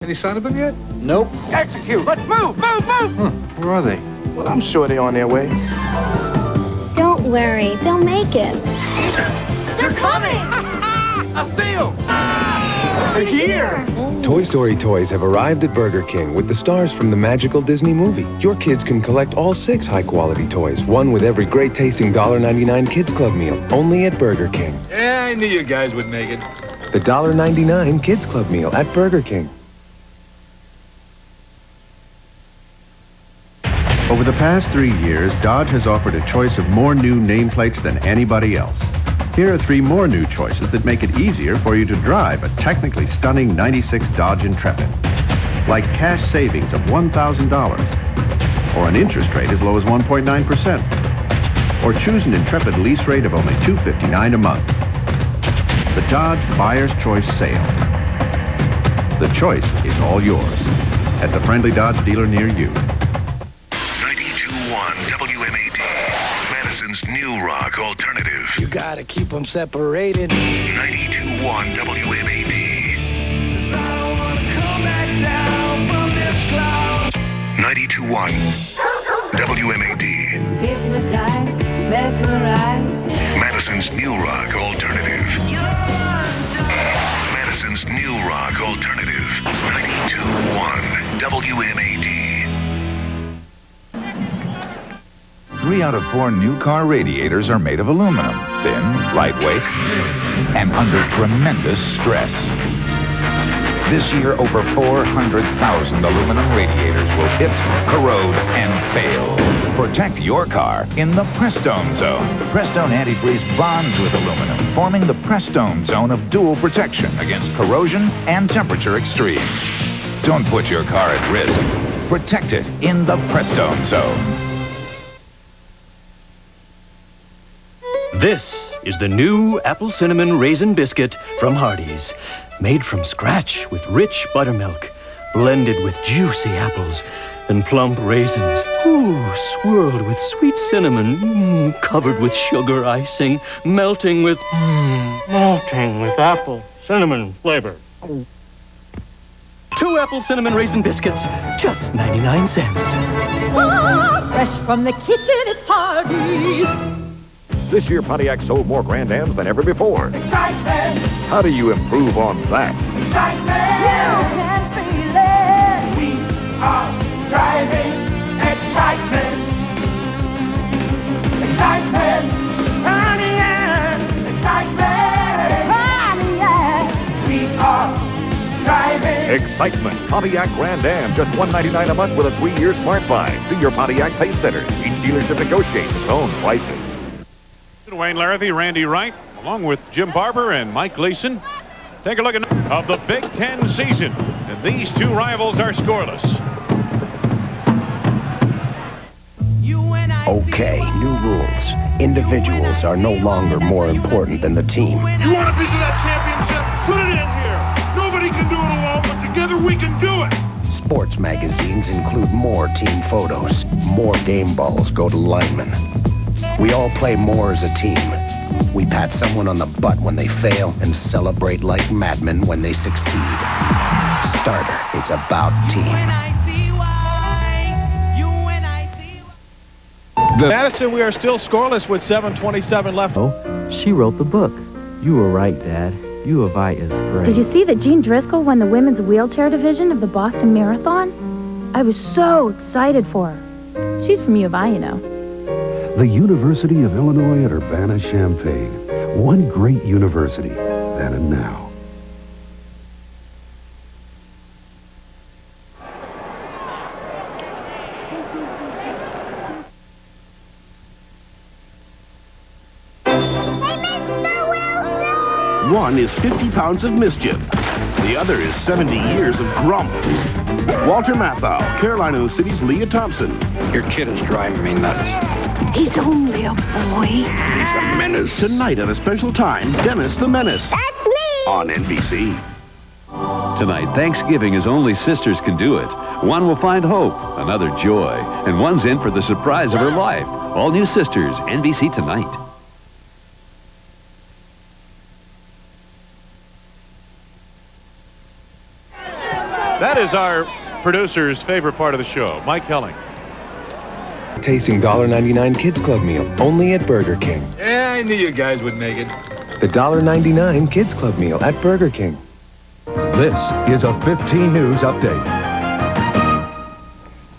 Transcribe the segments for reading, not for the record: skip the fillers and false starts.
Any sign of them yet? Nope. Execute! Let's move! Move! Move! Where are they? Well, I'm sure they're on their way. Don't worry, they'll make it. They're coming! I see them! They're here! Toy Story toys have arrived at Burger King with the stars from the magical Disney movie. Your kids can collect all 6 high-quality toys, one with every great-tasting $1.99 Kids Club meal, only at Burger King. Yeah, I knew you guys would make it. The $1.99 Kids Club meal at Burger King. Over the past 3 years, Dodge has offered a choice of more new nameplates than anybody else. Here are 3 more new choices that make it easier for you to drive a technically stunning 96 Dodge Intrepid. Like cash savings of $1,000, or an interest rate as low as 1.9%, or choose an Intrepid lease rate of only $259 a month. The Dodge Buyer's Choice Sale. The choice is all yours at the friendly Dodge dealer near you. 92.1 WMAD, Madison's new rock alternative. You gotta keep them separated. 92.1 WMAD. 92.1 WMAD. Hypnotized, mesmerized. Madison's new rock alternative. Madison's new rock alternative. 92.1 WMAD. 3 out of 4 new car radiators are made of aluminum, thin, lightweight, and under tremendous stress. This year, over 400,000 aluminum radiators will hit, corrode, and fail. Protect your car in the Prestone Zone. Prestone antifreeze bonds with aluminum, forming the Prestone Zone of dual protection against corrosion and temperature extremes. Don't put your car at risk. Protect it in the Prestone Zone. This is the new apple cinnamon raisin biscuit from Hardee's. Made from scratch with rich buttermilk, blended with juicy apples and plump raisins. Ooh, swirled with sweet cinnamon, covered with sugar icing, melting with apple cinnamon flavor. 2 apple cinnamon raisin biscuits, just 99 cents. Fresh from the kitchen, it's Hardee's. This year, Pontiac sold more Grand Ams than ever before. Excitement! How do you improve on that? Excitement! You can feel it! We are driving excitement! Excitement! Pontiac! Excitement! Pontiac! We are driving Excitement. Pontiac Grand Am, just $199 a month with a 3-year smart buy. See your Pontiac Pay Center. Each dealership negotiates its own prices. Wayne Larrabee, Randy Wright, along with Jim Barber and Mike Gleason. Take a look at of the Big Ten season. And these 2 rivals are scoreless. Okay, new rules. Individuals are no longer more important than the team. You want a piece of that championship? Put it in here. Nobody can do it alone, but together we can do it. Sports magazines include more team photos. More game balls go to linemen. We all play more as a team. We pat someone on the butt when they fail and celebrate like madmen when they succeed. Starter, it's about team. Madison, we are still scoreless with 7:27 left. Oh, she wrote the book. You were right, Dad. U of I is great. Did you see that Jean Driscoll won the women's wheelchair division of the Boston Marathon? I was so excited for her. She's from U of I, you know. The University of Illinois at Urbana-Champaign. One great university, then and now. One is 50 pounds of mischief. The other is 70 years of grump. Walter Matthau, Caroline in the City's Leah Thompson. Your kid is driving me nuts. He's only a boy. He's a menace. Tonight at a special time, Dennis the Menace. That's me! On NBC. Tonight, Thanksgiving as only sisters can do it. One will find hope, another joy, and one's in for the surprise of her life. All new sisters, NBC tonight. That is our producer's favorite part of the show, Mike Helling. Tasting $1.99 Kids Club meal, only at Burger King. Yeah, I knew you guys would make it. The $1.99 Kids Club meal at Burger King. This is a 15 News Update.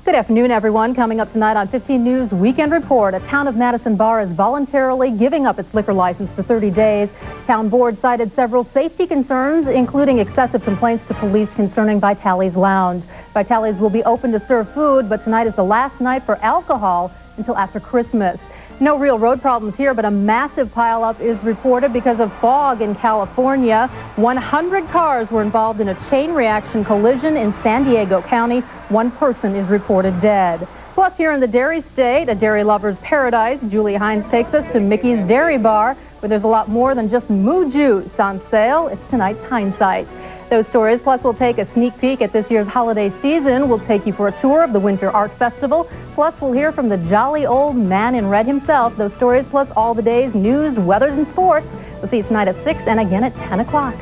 Good afternoon, everyone. Coming up tonight on 15 News Weekend Report, a Town of Madison bar is voluntarily giving up its liquor license for 30 days. Town board cited several safety concerns, including excessive complaints to police concerning Vitale's Lounge. Vitale's will be open to serve food, but tonight is the last night for alcohol until after Christmas. No real road problems here, but a massive pileup is reported because of fog in California. 100 cars were involved in a chain reaction collision in San Diego County. One person is reported dead. Plus, here in the Dairy State, a dairy lover's paradise, Julie Hines takes us to Mickey's Dairy Bar, where there's a lot more than just moo juice on sale. It's tonight's Hindsight. Those stories, plus we'll take a sneak peek at this year's holiday season. We'll take you for a tour of the Winter Art Festival. Plus, we'll hear from the jolly old man in red himself. Those stories, plus all the day's news, weather, and sports. We'll see you tonight at 6 and again at 10 o'clock.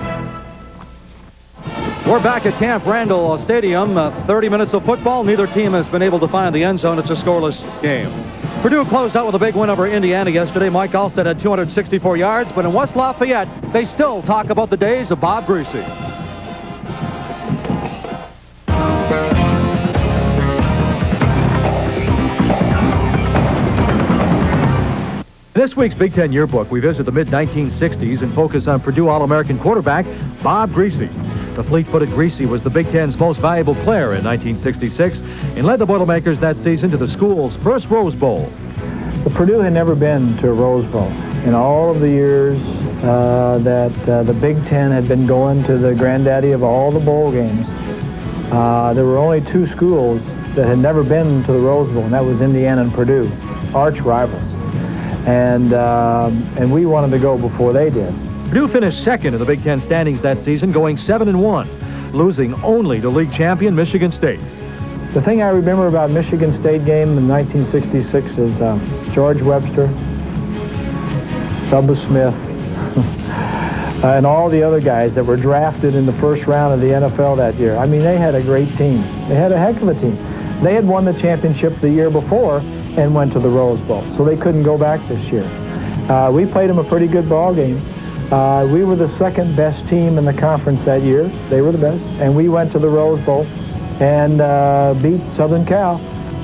We're back at Camp Randall Stadium. 30 minutes of football. Neither team has been able to find the end zone. It's a scoreless game. Purdue closed out with a big win over Indiana yesterday. Mike Alstead had 264 yards, but in West Lafayette, they still talk about the days of Bob Greasy. This week's Big Ten Yearbook, we visit the mid-1960s and focus on Purdue All-American quarterback Bob Greasy. The fleet-footed Greasy was the Big Ten's most valuable player in 1966 and led the Boilermakers that season to the school's first Rose Bowl. Well, Purdue had never been to a Rose Bowl. In all of the years that the Big Ten had been going to the granddaddy of all the bowl games, there were only two schools that had never been to the Rose Bowl, and that was Indiana and Purdue, arch rivals. And we wanted to go before they did. Purdue finished second in the Big Ten standings that season, going 7-1, losing only to league champion Michigan State. The thing I remember about Michigan State game in 1966 is George Webster, Bubba Smith, and all the other guys that were drafted in the first round of the NFL that year. I mean, they had a great team. They had a heck of a team. They had won the championship the year before and went to the Rose Bowl, so they couldn't go back this year. We played them a pretty good ball game. We were the second best team in the conference that year. They were the best, and we went to the Rose Bowl and beat Southern Cal,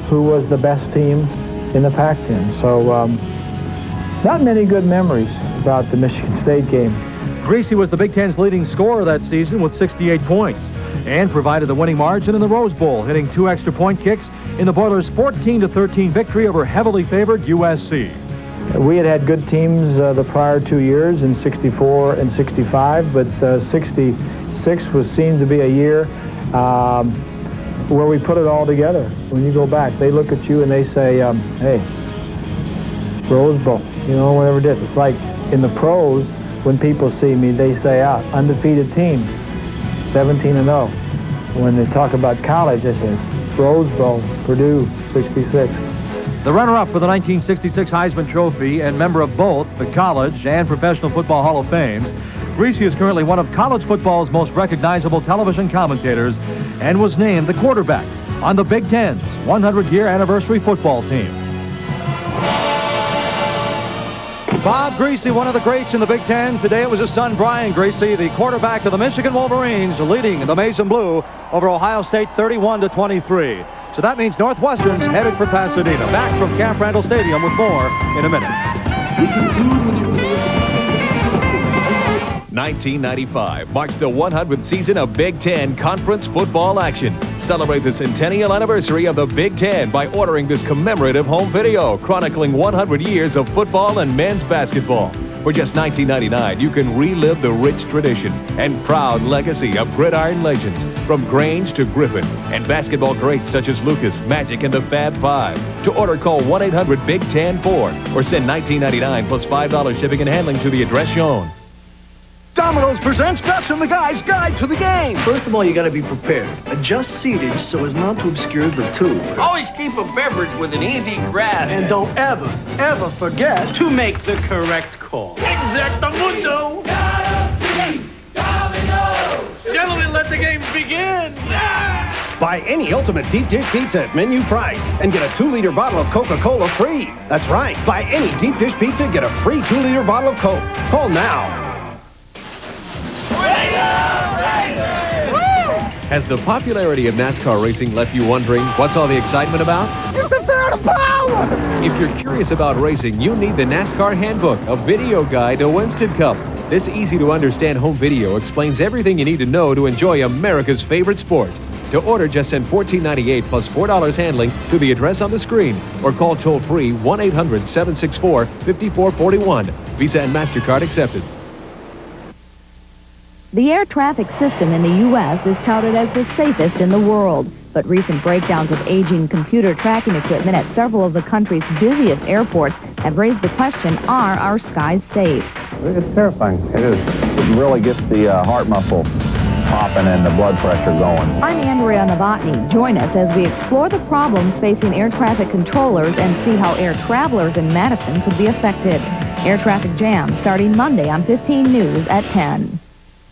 who was the best team in the Pac-10. So not many good memories about the Michigan State game. Greasy was the Big Ten's leading scorer that season with 68 points and provided the winning margin in the Rose Bowl, hitting 2 extra point kicks in the Boilers' 14-13 victory over heavily favored USC. We had good teams the prior 2 years in 64 and 65, but 66 was seen to be a year where we put it all together. When you go back, they look at you and they say, hey, Rose Bowl, you know, whatever it is. It's like in the pros, when people see me, they say, undefeated team, 17-0. When they talk about college, they say, Rose Bowl, Purdue, 66. The runner-up for the 1966 Heisman Trophy and member of both the College and Professional Football Hall of Fames, Greasy is currently one of college football's most recognizable television commentators and was named the quarterback on the Big Ten's 100-year anniversary football team. Bob Greasy, one of the greats in the Big Ten. Today it was his son, Brian Greasy, the quarterback of the Michigan Wolverines, leading the Maize and Blue over Ohio State 31-23. So that means Northwestern's headed for Pasadena. Back from Camp Randall Stadium with more in a minute. 1995 marks the 100th season of Big Ten Conference football action. Celebrate the centennial anniversary of the Big Ten by ordering this commemorative home video chronicling 100 years of football and men's basketball. For just $19.99, you can relive the rich tradition and proud legacy of gridiron legends from Grange to Griffin and basketball greats such as Lucas, Magic, and the Fab Five. To order, call 1-800-BIG-TEN-4 or send $19.99 plus $5 shipping and handling to the address shown. Domino's presents Gus and the Guy's Guide to the Game. First of all, you got to be prepared. Adjust seatage so as not to obscure the tube. Always keep a beverage with an easy grasp. And don't ever forget to make the correct call. Exactamundo. Domino's. Gentlemen, let the games begin. Buy any Ultimate Deep Dish Pizza at menu price and get a 2-liter bottle of Coca-Cola free. That's right. Buy any Deep Dish Pizza, get a free 2-liter bottle of Coke. Call now. Has the popularity of NASCAR racing left you wondering what's all the excitement about? It's the third of power! If you're curious about racing, you need the NASCAR Handbook, a video guide to Winston Cup. This easy-to-understand home video explains everything you need to know to enjoy America's favorite sport. To order, just send $14.98 plus $4 handling to the address on the screen or call toll-free 1-800-764-5441. Visa and MasterCard accepted. The air traffic system in the U.S. is touted as the safest in the world, but recent breakdowns of aging computer tracking equipment at several of the country's busiest airports have raised the question, are our skies safe? It's terrifying. It is. It really gets the heart muscle popping and the blood pressure going. I'm Andrea Novotny. Join us as we explore the problems facing air traffic controllers and see how air travelers in Madison could be affected. Air Traffic Jam starting Monday on 15 News at 10.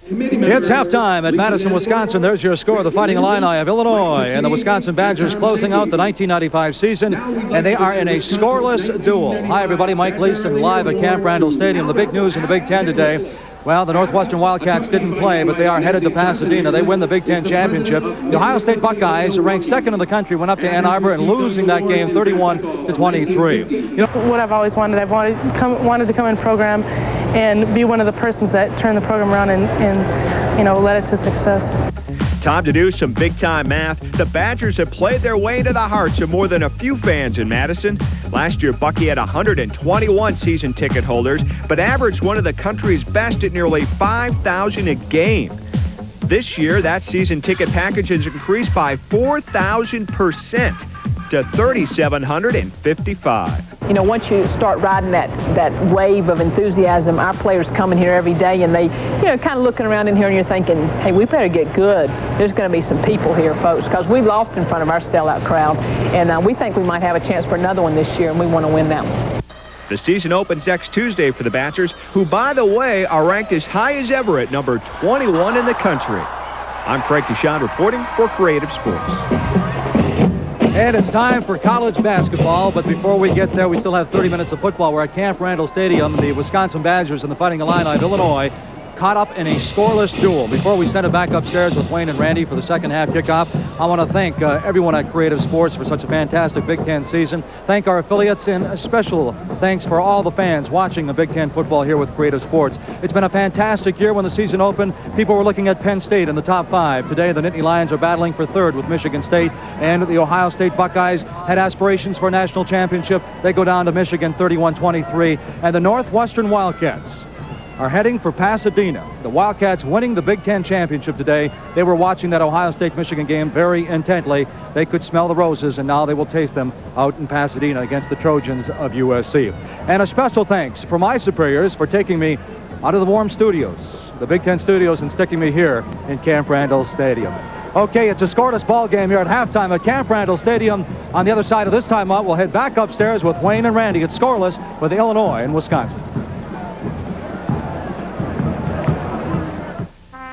It's halftime at Madison, Wisconsin. There's your score. The Fighting Illini of Illinois and the Wisconsin Badgers closing out the 1995 season, and they are in a scoreless duel. Hi, everybody. Mike Leeson live at Camp Randall Stadium. The big news in the Big Ten today. Well, the Northwestern Wildcats didn't play, but they are headed to Pasadena. They win the Big Ten championship. The Ohio State Buckeyes, ranked second in the country, went up to Ann Arbor and losing that game 31-23. You know what I've always wanted. I've wanted to come in program and be one of the persons that turn the program around and led it to success. Time to do some big-time math. The Badgers have played their way into the hearts of more than a few fans in Madison. Last year, Bucky had 121 season ticket holders, but averaged one of the country's best at nearly 5,000 a game. This year, that season ticket package has increased by 4,000% to 3,755. You know, once you start riding that wave of enthusiasm, our players come in here every day and they, kind of looking around in here and you're thinking, hey, we better get good. There's going to be some people here, folks, because we lost in front of our sellout crowd. And we think we might have a chance for another one this year, and we want to win that one. The season opens next Tuesday for the Badgers, who, by the way, are ranked as high as ever at number 21 in the country. I'm Craig Deshawn reporting for Creative Sports. And it's time for college basketball, but before we get there, we still have 30 minutes of football. We're at Camp Randall Stadium. The Wisconsin Badgers and the Fighting Illini of Illinois caught up in a scoreless duel. Before we send it back upstairs with Wayne and Randy for the second half kickoff, I want to thank everyone at Creative Sports for such a fantastic Big Ten season. Thank our affiliates, and a special thanks for all the fans watching the Big Ten football here with Creative Sports. It's been a fantastic year. When the season opened, people were looking at Penn State in the top 5. Today, the Nittany Lions are battling for third with Michigan State, and the Ohio State Buckeyes had aspirations for a national championship. They go down to Michigan 31-23, and the Northwestern Wildcats are heading for Pasadena. The Wildcats winning the Big Ten championship today. They were watching that Ohio State-Michigan game very intently. They could smell the roses, and now they will taste them out in Pasadena against the Trojans of USC. And a special thanks for my superiors for taking me out of the warm studios, the Big Ten studios, and sticking me here in Camp Randall Stadium. Okay, it's a scoreless ball game here at halftime at Camp Randall Stadium. On the other side of this timeout, we'll head back upstairs with Wayne and Randy. It's scoreless with Illinois and Wisconsin.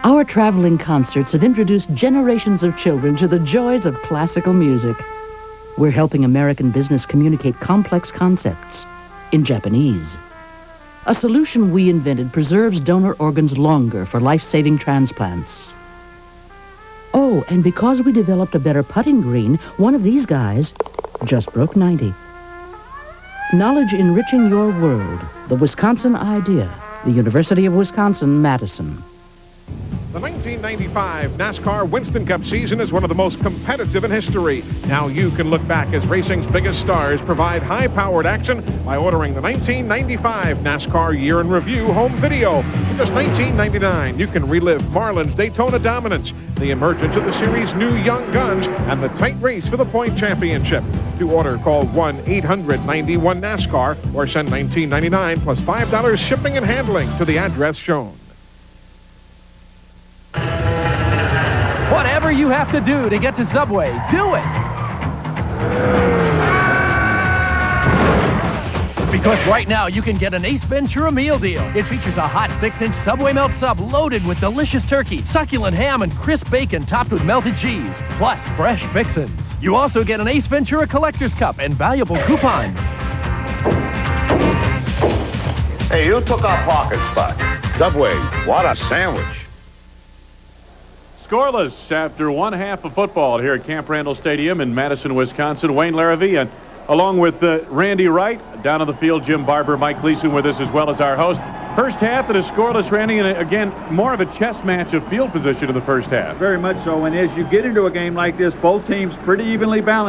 Our traveling concerts have introduced generations of children to the joys of classical music. We're helping American business communicate complex concepts in Japanese. A solution we invented preserves donor organs longer for life-saving transplants. Oh, and because we developed a better putting green, one of these guys just broke 90. Knowledge enriching your world. The Wisconsin Idea. The University of Wisconsin-Madison. The 1995 NASCAR Winston Cup season is one of the most competitive in history. Now you can look back as racing's biggest stars provide high-powered action by ordering the 1995 NASCAR Year in Review home video. For just $19.99, you can relive Marlin's Daytona dominance, the emergence of the series' new young guns, and the tight race for the point championship. To order, call 1-800-91-NASCAR or send $19.99 plus $5 shipping and handling to the address shown. Whatever you have to do to get to Subway, do it! Because right now you can get an Ace Ventura meal deal. It features a hot 6-inch Subway melt sub loaded with delicious turkey, succulent ham, and crisp bacon topped with melted cheese, plus fresh fixins. You also get an Ace Ventura Collector's Cup and valuable coupons. Hey, who took our parking spot? Subway, what a sandwich. Scoreless after one half of football here at Camp Randall Stadium in Madison, Wisconsin. Wayne Larrivee and along with Randy Wright, down on the field, Jim Barber, Mike Gleason with us as well as our host. First half, it is scoreless, Randy, and again, more of a chess match of field position in the first half. Very much so, and as you get into a game like this, both teams pretty evenly balanced.